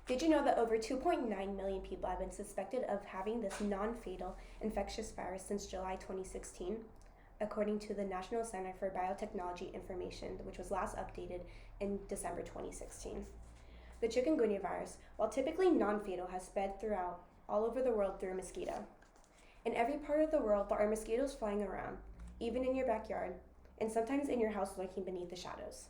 Did you know that over 2.9 million people have been suspected of having this non-fatal infectious virus since July 2016, according to the National Center for Biotechnology Information, which was last updated in December 2016. The chikungunya virus, while typically non-fatal, has spread throughout all over the world through a mosquito. In every part of the world, there are mosquitoes flying around, even in your backyard, and sometimes in your house lurking beneath the shadows.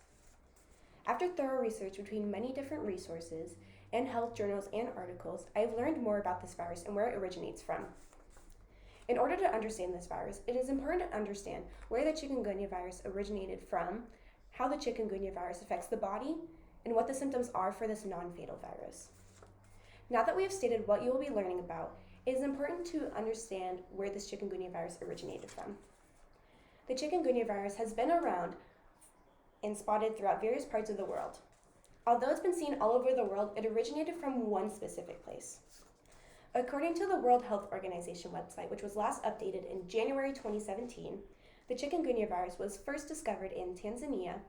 After thorough research between many different resources and health journals and articles, I have learned more about this virus and where it originates from. In order to understand this virus, it is important to understand where the chikungunya virus originated from, how the chikungunya virus affects the body, and what the symptoms are for this non-fatal virus. Now that we have stated what you will be learning about, it is important to understand where this chikungunya virus originated from. The chikungunya virus has been around and spotted throughout various parts of the world. Although it's been seen all over the world, it originated from one specific place. According to the World Health Organization website, which was last updated in January 2017, the chikungunya virus was first discovered in Tanzania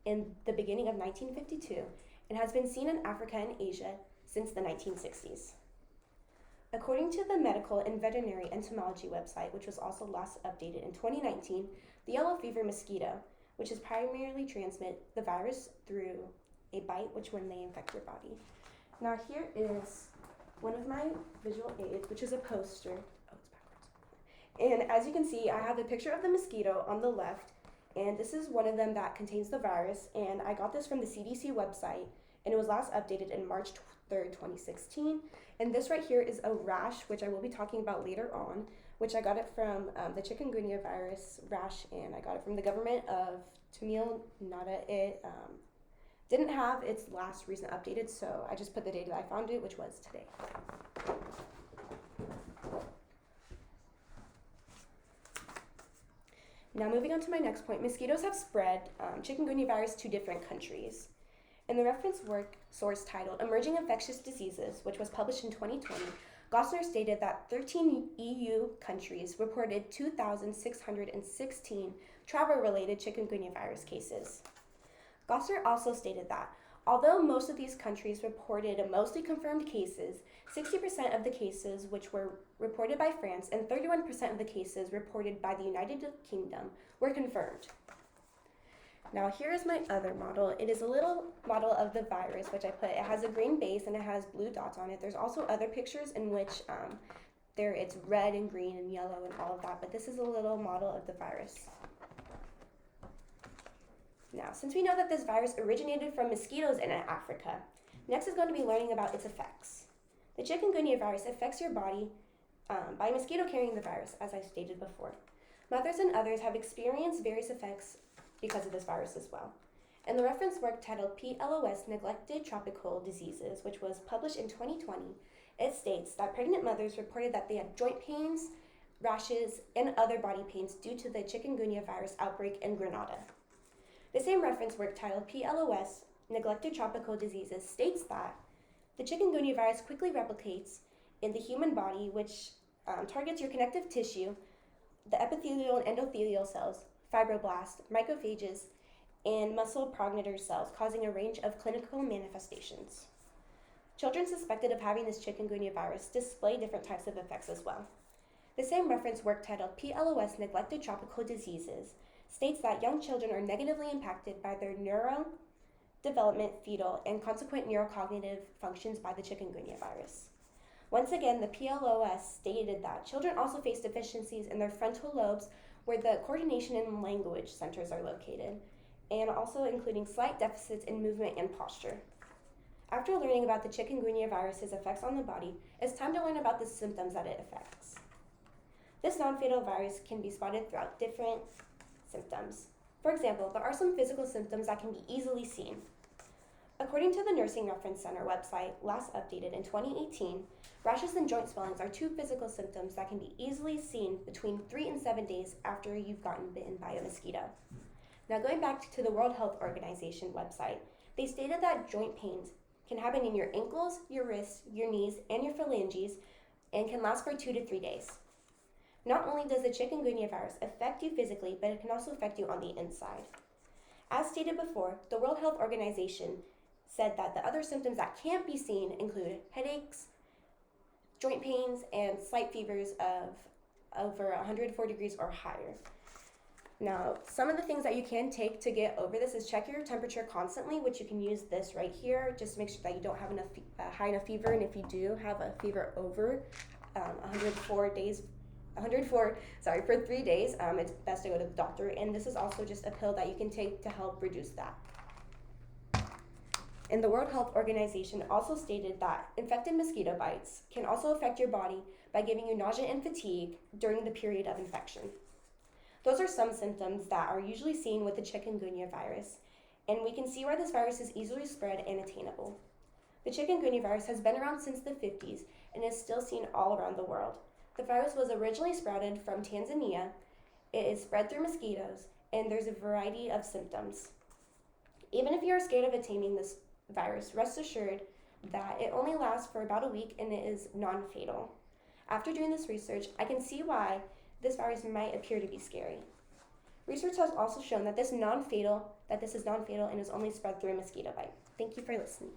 in the beginning of 1952 and has been seen in Africa and Asia since the 1960s. According to the Medical and Veterinary Entomology website, which was also last updated in 2019, the yellow fever mosquito, which is primarily transmit the virus through a bite, which when they infect your body. Now here is one of my visual aids, which is a poster. Oh, it's backwards. And as you can see, I have a picture of the mosquito on the left, and this is one of them that contains the virus, and I got this from the CDC website, and it was last updated in March 3rd, 2016. And this right here is a rash, which I will be talking about later on, which I got it from the chikungunya virus rash, and I got it from the government of Tamil Nadu. It didn't have its last recent updated, so I just put the date that I found it, which was today. Now moving on to my next point, mosquitoes have spread chikungunya virus to different countries. In the reference work source titled Emerging Infectious Diseases, which was published in 2020, Gosner stated that 13 EU countries reported 2,616 travel-related chikungunya virus cases. Gosner also stated that, although most of these countries reported mostly confirmed cases, 60% of the cases which were reported by France and 31% of the cases reported by the United Kingdom were confirmed. Now here is my other model. It is a little model of the virus, which I put. It has a green base and it has blue dots on it. There's also other pictures in which it's red and green and yellow and all of that, but this is a little model of the virus. Now, since we know that this virus originated from mosquitoes in Africa, next is going to be learning about its effects. The chikungunya virus affects your body by a mosquito carrying the virus, as I stated before. Mothers and others have experienced various effects because of this virus as well. In the reference work titled PLOS Neglected Tropical Diseases, which was published in 2020, it states that pregnant mothers reported that they had joint pains, rashes, and other body pains due to the chikungunya virus outbreak in Grenada. The same reference work titled PLOS Neglected Tropical Diseases states that the chikungunya virus quickly replicates in the human body, which targets your connective tissue, the epithelial and endothelial cells, fibroblasts, macrophages, and muscle progenitor cells, causing a range of clinical manifestations. Children suspected of having this chikungunya virus display different types of effects as well. The same reference work titled PLOS Neglected Tropical Diseases states that young children are negatively impacted by their neurodevelopment, fetal, and consequent neurocognitive functions by the chikungunya virus. Once again, the PLOS stated that children also face deficiencies in their frontal lobes, where the coordination and language centers are located, and also including slight deficits in movement and posture. After learning about the chikungunya virus's effects on the body, it's time to learn about the symptoms that it affects. This non-fatal virus can be spotted throughout different symptoms. For example, there are some physical symptoms that can be easily seen. According to the Nursing Reference Center website, last updated in 2018, rashes and joint swellings are two physical symptoms that can be easily seen between 3 and 7 days after you've gotten bitten by a mosquito. Now going back to the World Health Organization website, they stated that joint pains can happen in your ankles, your wrists, your knees, and your phalanges, and can last for 2 to 3 days. Not only does the chikungunya virus affect you physically, but it can also affect you on the inside. As stated before, the World Health Organization said that the other symptoms that can't be seen include headaches, joint pains, and slight fevers of over 104 degrees or higher. Now, some of the things that you can take to get over this is check your temperature constantly, which you can use this right here, just to make sure that you don't have enough high enough fever, and if you do have a fever over 104 for 3 days, it's best to go to the doctor. And this is also just a pill that you can take to help reduce that. And the World Health Organization also stated that infected mosquito bites can also affect your body by giving you nausea and fatigue during the period of infection. Those are some symptoms that are usually seen with the chikungunya virus, and we can see why this virus is easily spread and attainable. The chikungunya virus has been around since the 50s and is still seen all around the world. The virus was originally sprouted from Tanzania. It is spread through mosquitoes, and there's a variety of symptoms. Even if you're scared of attaining this virus, rest assured that it only lasts for about a week and it is non-fatal. After doing this research, I can see why this virus might appear to be scary. Research has also shown that this is non-fatal and is only spread through a mosquito bite. Thank you for listening.